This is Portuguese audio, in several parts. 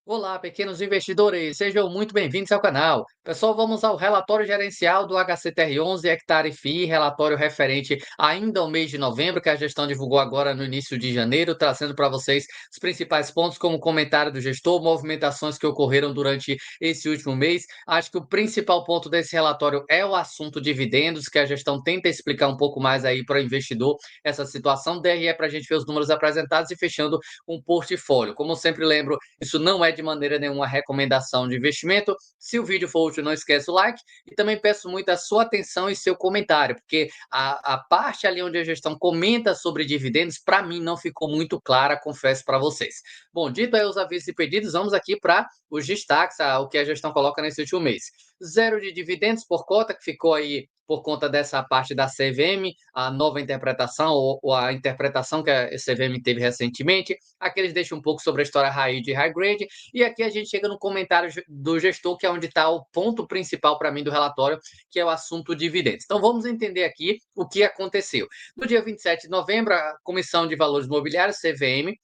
Olá, pequenos investidores, sejam muito bem-vindos ao canal. Pessoal, vamos ao relatório gerencial do HCTR11 Hectare FI, relatório referente ainda ao mês de novembro, que a gestão divulgou agora no início de janeiro, trazendo para vocês os principais pontos, como comentário do gestor, movimentações que ocorreram durante esse último mês. Acho que o principal ponto desse relatório é o assunto dividendos, que a gestão tenta explicar um pouco mais aí para o investidor essa situação. DRE para a gente ver os números apresentados e fechando um portfólio. Como eu sempre lembro, isso não é de maneira nenhuma recomendação de investimento. Se o vídeo for útil, não esquece o like e também peço muito a sua atenção e seu comentário, porque a parte ali onde a gestão comenta sobre dividendos, para mim não ficou muito clara, confesso para vocês. Bom, dito aí os avisos e pedidos, vamos aqui para os destaques, o que a gestão coloca nesse último mês. Zero de dividendos por cota, que ficou aí por conta dessa parte da CVM, a nova interpretação ou a interpretação que a CVM teve recentemente. Aqui eles deixam um pouco sobre a história raiz de high grade. E aqui a gente chega no comentário do gestor, que é onde está o ponto principal para mim do relatório, que é o assunto dividendos. Então vamos entender aqui o que aconteceu. No dia 27 de novembro, a Comissão de Valores Mobiliários, CVM,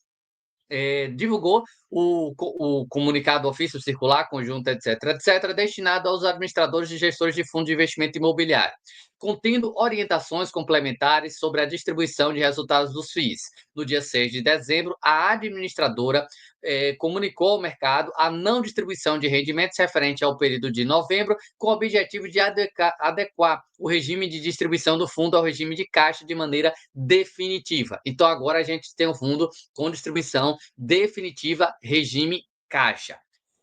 divulgou o comunicado ofício circular, conjunto, etc., destinado aos administradores e gestores de fundos de investimento imobiliário, contendo orientações complementares sobre a distribuição de resultados dos FIIs. No dia 6 de dezembro, a administradora comunicou ao mercado a não distribuição de rendimentos referente ao período de novembro, com o objetivo de adequar o regime de distribuição do fundo ao regime de caixa de maneira definitiva. Então, agora a gente tem um fundo com distribuição definitiva, regime caixa.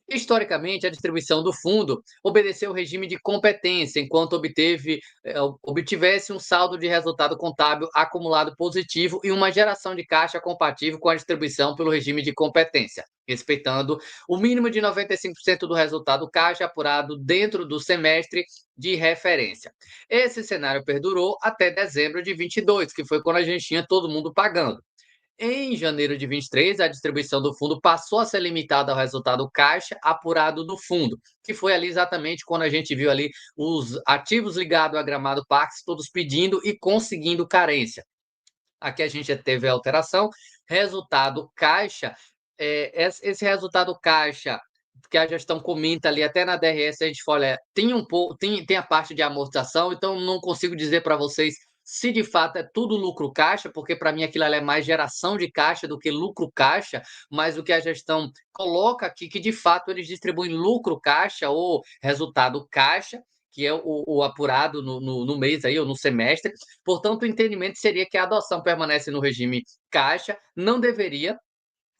Historicamente, a distribuição do fundo obedeceu ao regime de competência, enquanto obtivesse um saldo de resultado contábil acumulado positivo e uma geração de caixa compatível com a distribuição pelo regime de competência, respeitando o mínimo de 95% do resultado caixa apurado dentro do semestre de referência. Esse cenário perdurou até dezembro de 22, que foi quando a gente tinha todo mundo pagando. Em janeiro de 23, a distribuição do fundo passou a ser limitada ao resultado caixa apurado do fundo, que foi ali exatamente quando a gente viu ali os ativos ligados a Gramado Pax todos pedindo e conseguindo carência. Aqui a gente já teve a alteração. Resultado caixa, esse resultado caixa que a gestão comenta ali, até na DRS, a gente fala, tem um pouco, tem a parte de amortização, então não consigo dizer para vocês se de fato é tudo lucro caixa, porque para mim aquilo ali é mais geração de caixa do que lucro caixa, mas o que a gestão coloca aqui, que de fato eles distribuem lucro caixa ou resultado caixa, que é o apurado no mês aí, ou no semestre. Portanto, o entendimento seria que a adoção permanece no regime caixa, não deveria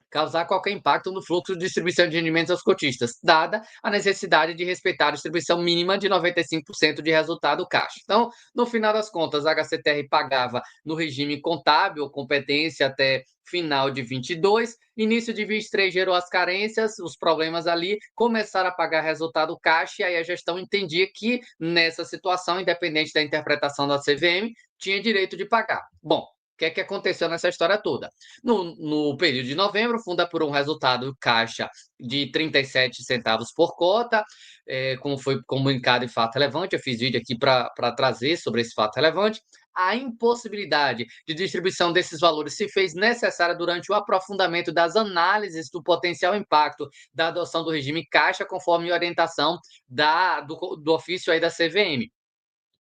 causar qualquer impacto no fluxo de distribuição de rendimentos aos cotistas, dada a necessidade de respeitar a distribuição mínima de 95% de resultado caixa. Então, no final das contas, a HCTR pagava no regime contábil, competência até final de 22, início de 23 gerou as carências, os problemas ali, começaram a pagar resultado caixa, e aí a gestão entendia que nessa situação, independente da interpretação da CVM, tinha direito de pagar. Bom, o que é que aconteceu nessa história toda? No período de novembro, o fundo apurou um resultado caixa de 37 centavos por cota, como foi comunicado em fato relevante. Eu fiz vídeo aqui para trazer sobre esse fato relevante. A impossibilidade de distribuição desses valores se fez necessária durante o aprofundamento das análises do potencial impacto da adoção do regime caixa, conforme orientação do ofício aí da CVM.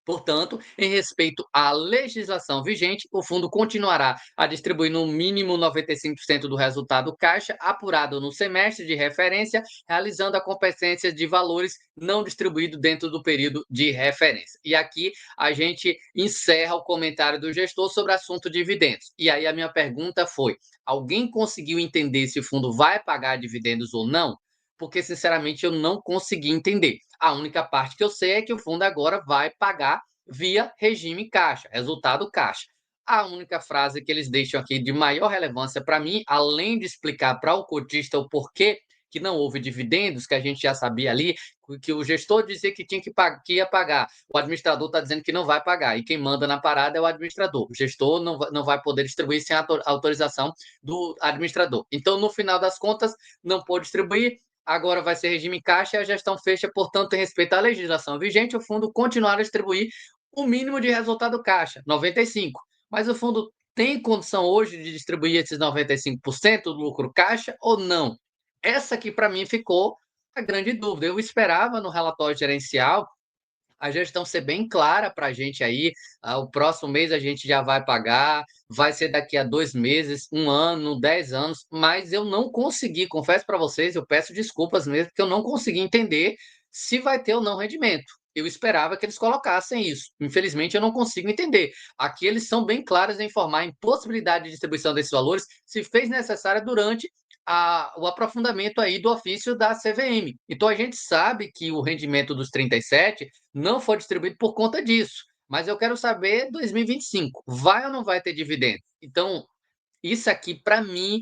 Portanto, em respeito à legislação vigente, o fundo continuará a distribuir no mínimo 95% do resultado caixa apurado no semestre de referência, realizando a competência de valores não distribuídos dentro do período de referência. E aqui a gente encerra o comentário do gestor sobre o assunto dividendos. E aí a minha pergunta foi: alguém conseguiu entender se o fundo vai pagar dividendos ou não? Porque, sinceramente, eu não consegui entender. A única parte que eu sei é que o fundo agora vai pagar via regime caixa, resultado caixa. A única frase que eles deixam aqui de maior relevância para mim, além de explicar para o cotista o porquê que não houve dividendos, que a gente já sabia ali, que o gestor dizia que tinha que ia pagar, o administrador está dizendo que não vai pagar, e quem manda na parada é o administrador. O gestor não vai poder distribuir sem a autorização do administrador. Então, no final das contas, não pôde distribuir, agora vai ser regime caixa e a gestão fecha, portanto, em respeito à legislação vigente, o fundo continuará a distribuir o mínimo de resultado caixa, 95. Mas o fundo tem condição hoje de distribuir esses 95% do lucro caixa ou não? essa aqui para mim ficou a grande dúvida. Eu esperava no relatório gerencial a gestão ser bem clara para a gente aí, o próximo mês a gente já vai pagar, vai ser daqui a 2 meses, 1 ano, 10 anos, mas eu não consegui, confesso para vocês, eu peço desculpas mesmo, porque eu não consegui entender se vai ter ou não rendimento. Eu esperava que eles colocassem isso. Infelizmente, eu não consigo entender. Aqui eles são bem claros em informar a impossibilidade de distribuição desses valores, se fez necessária durante o aprofundamento aí do ofício da CVM. Então a gente sabe que o rendimento dos 37 não foi distribuído por conta disso. Mas eu quero saber 2025, vai ou não vai ter dividendo? Então, isso aqui, para mim,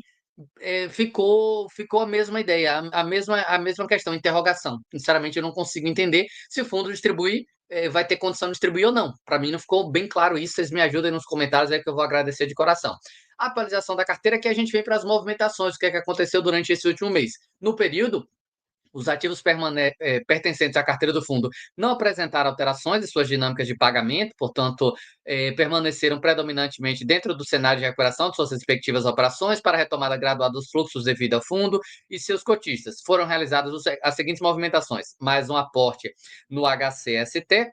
ficou a mesma ideia, a mesma questão, interrogação. Sinceramente, eu não consigo entender se o fundo distribui, vai ter condição de distribuir ou não. Para mim, não ficou bem claro isso. Vocês me ajudem nos comentários, é que eu vou agradecer de coração. A atualização da carteira, que a gente vem para as movimentações, o que é que aconteceu durante esse último mês. No período, os ativos pertencentes à carteira do fundo não apresentaram alterações em suas dinâmicas de pagamento, portanto, permaneceram predominantemente dentro do cenário de recuperação de suas respectivas operações para a retomada gradual dos fluxos devido ao fundo e seus cotistas. Foram realizadas as seguintes movimentações: mais um aporte no HCST,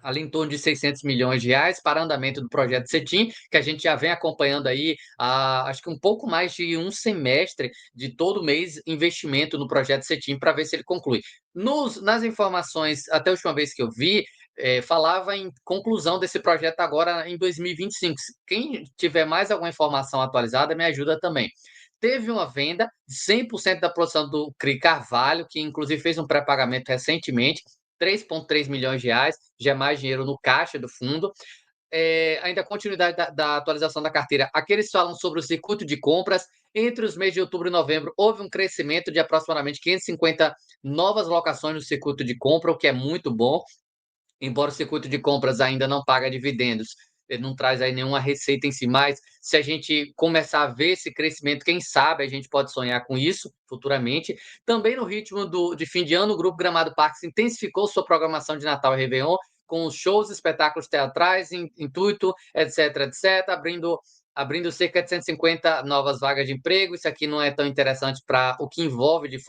ali em torno de 600 milhões de reais para andamento do projeto CETIM, que a gente já vem acompanhando aí, acho que um pouco mais de um semestre de todo mês investimento no projeto CETIM para ver se ele conclui. Nas informações, até a última vez que eu vi, falava em conclusão desse projeto agora em 2025. Quem tiver mais alguma informação atualizada, me ajuda também. Teve uma venda de 100% da produção do CRI Carvalho, que inclusive fez um pré-pagamento recentemente, 3,3 milhões de reais, já é mais dinheiro no caixa do fundo. Ainda a continuidade da atualização da carteira. Aqui eles falam sobre o circuito de compras. Entre os meses de outubro e novembro, houve um crescimento de aproximadamente 550 novas locações no circuito de compra, o que é muito bom. Embora o circuito de compras ainda não paga dividendos, ele não traz aí nenhuma receita em si, mas se a gente começar a ver esse crescimento, quem sabe a gente pode sonhar com isso futuramente. Também no ritmo de fim de ano, o Grupo Gramado Parques intensificou sua programação de Natal e Réveillon, com shows, espetáculos teatrais, intuito, etc, etc, abrindo cerca de 150 novas vagas de emprego. Isso aqui não é tão interessante para o que envolve de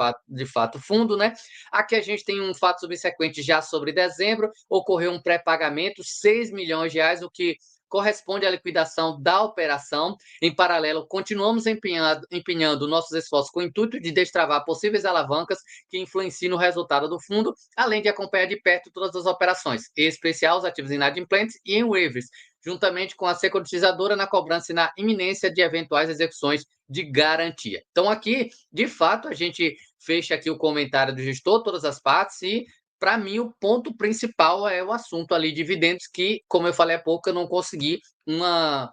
fato o fundo, né? Aqui a gente tem um fato subsequente já sobre dezembro, ocorreu um pré-pagamento, 6 milhões de reais, o que corresponde à liquidação da operação. Em paralelo, continuamos empenhando nossos esforços com o intuito de destravar possíveis alavancas que influenciem no resultado do fundo, além de acompanhar de perto todas as operações, em especial os ativos inadimplentes e em waivers, juntamente com a securitizadora na cobrança e na iminência de eventuais execuções de garantia. Então, aqui, de fato, a gente fecha aqui o comentário do gestor, todas as partes, e para mim o ponto principal é o assunto ali, dividendos, que, como eu falei há pouco, eu não consegui uma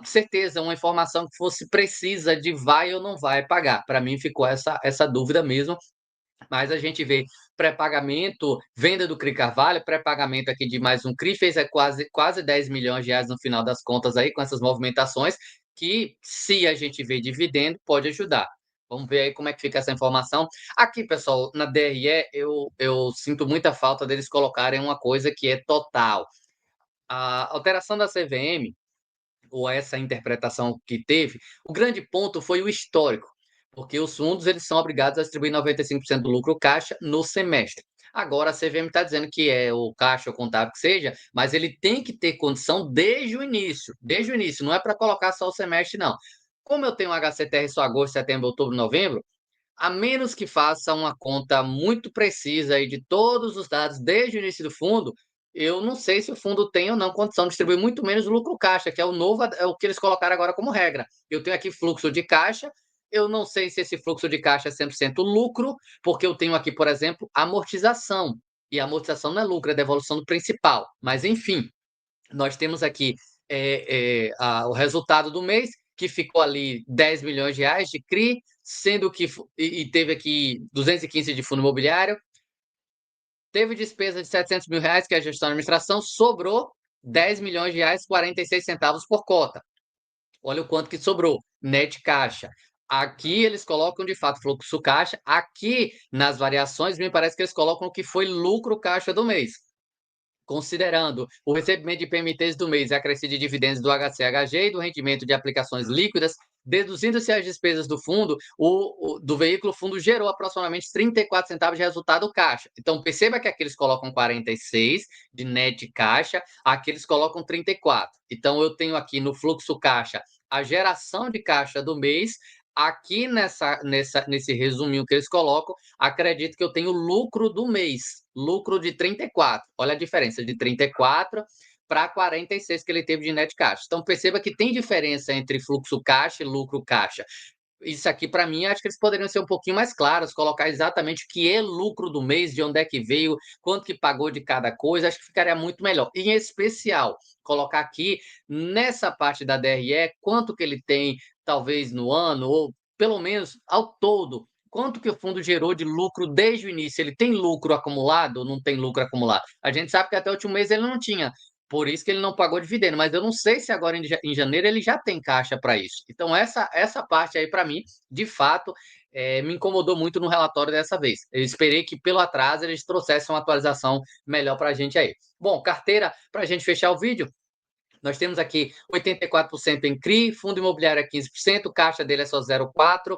certeza, uma informação que fosse precisa de vai ou não vai pagar. Para mim ficou essa dúvida mesmo, mas a gente vê pré-pagamento, venda do CRI Carvalho, pré-pagamento aqui de mais um CRI, fez quase 10 milhões de reais no final das contas aí, com essas movimentações, que se a gente vê dividendo, pode ajudar. Vamos ver aí como é que fica essa informação. Aqui, pessoal, na DRE, eu sinto muita falta deles colocarem uma coisa que é total. A alteração da CVM, ou essa interpretação que teve, o grande ponto foi o histórico, porque os fundos eles são obrigados a distribuir 95% do lucro caixa no semestre. Agora a CVM está dizendo que é o caixa ou contábil que seja, mas ele tem que ter condição desde o início, não é para colocar só o semestre, não. Como eu tenho HCTR só agosto, setembro, outubro, novembro, a menos que faça uma conta muito precisa aí de todos os dados desde o início do fundo, eu não sei se o fundo tem ou não condição de distribuir, muito menos o lucro caixa, que é o novo, é o que eles colocaram agora como regra. Eu tenho aqui fluxo de caixa, eu não sei se esse fluxo de caixa é 100% lucro, porque eu tenho aqui, por exemplo, amortização. E a amortização não é lucro, é devolução do principal. Mas, enfim, nós temos aqui o resultado do mês, que ficou ali 10 milhões de reais de CRI, sendo que e teve aqui 215 de fundo imobiliário, teve despesa de 700 mil reais, que é a gestão e administração, sobrou 10 milhões de reais, 46 centavos por cota. Olha o quanto que sobrou, net caixa. Aqui eles colocam de fato fluxo caixa, aqui nas variações me parece que eles colocam o que foi lucro caixa do mês. Considerando o recebimento de PMTs do mês e a crescida de dividendos do HCHG e do rendimento de aplicações líquidas Deduzindo-se as despesas do fundo, do veículo, o fundo gerou aproximadamente 34 centavos de resultado caixa. Então, perceba que aqui eles colocam 46 de net caixa, aqui eles colocam 34. Então, eu tenho aqui no fluxo caixa a geração de caixa do mês. Aqui nesse resuminho que eles colocam, acredito que eu tenho lucro do mês, lucro de 34. Olha a diferença de 34 para 46 que ele teve de net caixa. Então perceba que tem diferença entre fluxo caixa e lucro caixa. Isso aqui, para mim, acho que eles poderiam ser um pouquinho mais claros, colocar exatamente o que é lucro do mês, de onde é que veio, quanto que pagou de cada coisa, acho que ficaria muito melhor. E, em especial, colocar aqui, nessa parte da DRE, quanto que ele tem, talvez, no ano, ou pelo menos ao todo, quanto que o fundo gerou de lucro desde o início. Ele tem lucro acumulado ou não tem lucro acumulado? A gente sabe que até o último mês ele não tinha, por isso que ele não pagou dividendo, mas eu não sei se agora em janeiro ele já tem caixa para isso. Então, essa parte aí, para mim, de fato, me incomodou muito no relatório dessa vez. Eu esperei que, pelo atraso, eles trouxessem uma atualização melhor para a gente aí. Bom, carteira, para a gente fechar o vídeo, nós temos aqui 84% em CRI, fundo imobiliário é 15%, caixa dele é só 0,4%,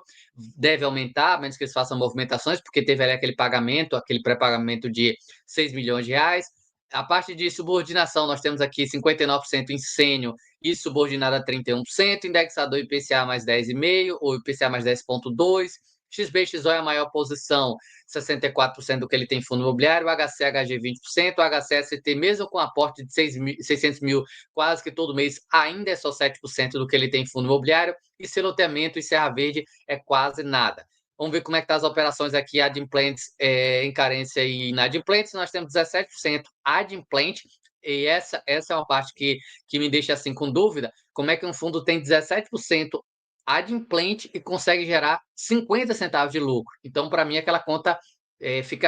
deve aumentar, a menos que eles façam movimentações, porque teve ali aquele pagamento, aquele pré-pagamento de 6 milhões de reais. A parte de subordinação, nós temos aqui 59% em sênior e subordinada a 31%, indexador IPCA mais 10,5% ou IPCA mais 10,2%. XBXO é a maior posição, 64% do que ele tem em fundo imobiliário, o HCHG 20%, o HCST, mesmo com aporte de 600 mil quase que todo mês, ainda é só 7% do que ele tem em fundo imobiliário, e seu loteamento e Serra Verde é quase nada. Vamos ver como é que tá as operações aqui, adimplentes, em carência e inadimplentes. Nós temos 17% adimplente, e essa é uma parte que me deixa assim com dúvida, como é que um fundo tem 17% adimplente e consegue gerar 50 centavos de lucro. Então, para mim, aquela conta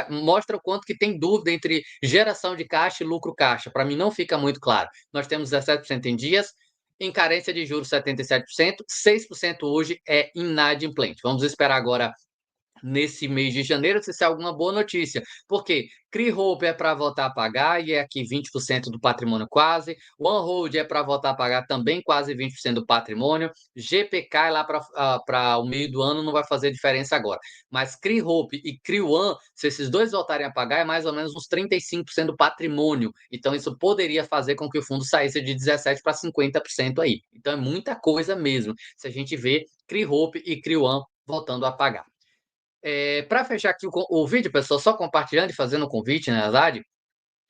mostra o quanto que tem dúvida entre geração de caixa e lucro caixa. Para mim, não fica muito claro. Nós temos 17% em dias, em carência de juros 77%, 6% hoje é inadimplente. Vamos esperar agora nesse mês de janeiro, se isso é alguma boa notícia. Porque CRI Hope é para voltar a pagar, e é aqui 20% do patrimônio quase. OneHold é para voltar a pagar também quase 20% do patrimônio. GPK lá para o meio do ano não vai fazer diferença agora. Mas CRI Hope e CRI One, se esses dois voltarem a pagar, é mais ou menos uns 35% do patrimônio. Então isso poderia fazer com que o fundo saísse de 17% para 50% aí. Então é muita coisa mesmo, se a gente vê CRI Hope e CRI One voltando a pagar. Para fechar aqui o vídeo, pessoal, só compartilhando e fazendo um convite, na verdade,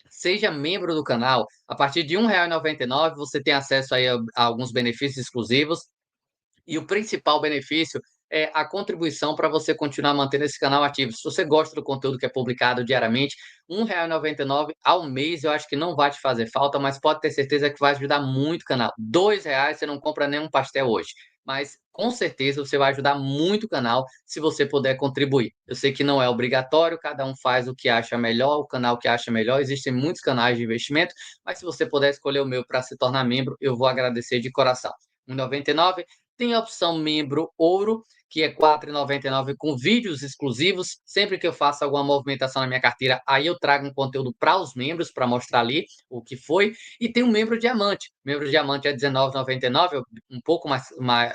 seja membro do canal. A partir de R$ 1,99 você tem acesso aí a alguns benefícios exclusivos. E o principal benefício é a contribuição para você continuar mantendo esse canal ativo. Se você gosta do conteúdo que é publicado diariamente, R$ 1,99 ao mês eu acho que não vai te fazer falta, mas pode ter certeza que vai ajudar muito o canal. R$ 2 você não compra nenhum pastel hoje, mas com certeza você vai ajudar muito o canal se você puder contribuir. Eu sei que não é obrigatório, cada um faz o que acha melhor, o canal que acha melhor. Existem muitos canais de investimento, mas se você puder escolher o meu para se tornar membro, eu vou agradecer de coração. R$ 1,99. Tem a opção membro ouro, que é R$ 4,99 com vídeos exclusivos. Sempre que eu faço alguma movimentação na minha carteira, aí eu trago um conteúdo para os membros, para mostrar ali o que foi. E tem o membro diamante. O membro diamante é R$ 19,99, um pouco mais,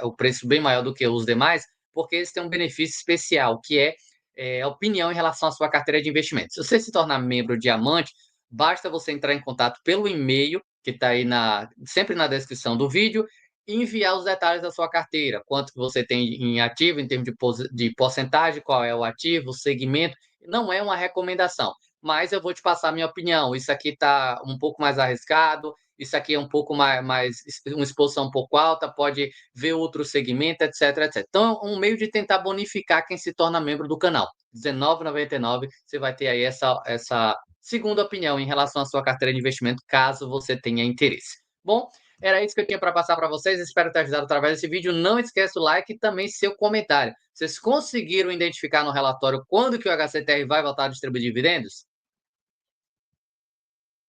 o preço bem maior do que os demais, porque eles têm um benefício especial, que é opinião em relação à sua carteira de investimentos. Se você se tornar membro diamante, basta você entrar em contato pelo e-mail, que está aí sempre na descrição do vídeo, e enviar os detalhes da sua carteira, quanto que você tem em ativo, em termos de porcentagem, qual é o ativo, o segmento. Não é uma recomendação, mas eu vou te passar a minha opinião. Isso aqui está um pouco mais arriscado, isso aqui é um pouco mais uma exposição um pouco alta, pode ver outro segmento, etc, etc. Então, é um meio de tentar bonificar quem se torna membro do canal. R$ 19,99, você vai ter aí essa segunda opinião em relação à sua carteira de investimento, caso você tenha interesse. Bom, era isso que eu tinha para passar para vocês. Espero ter ajudado através desse vídeo. Não esqueça o like e também seu comentário. Vocês conseguiram identificar no relatório quando que o HCTR vai voltar a distribuir dividendos?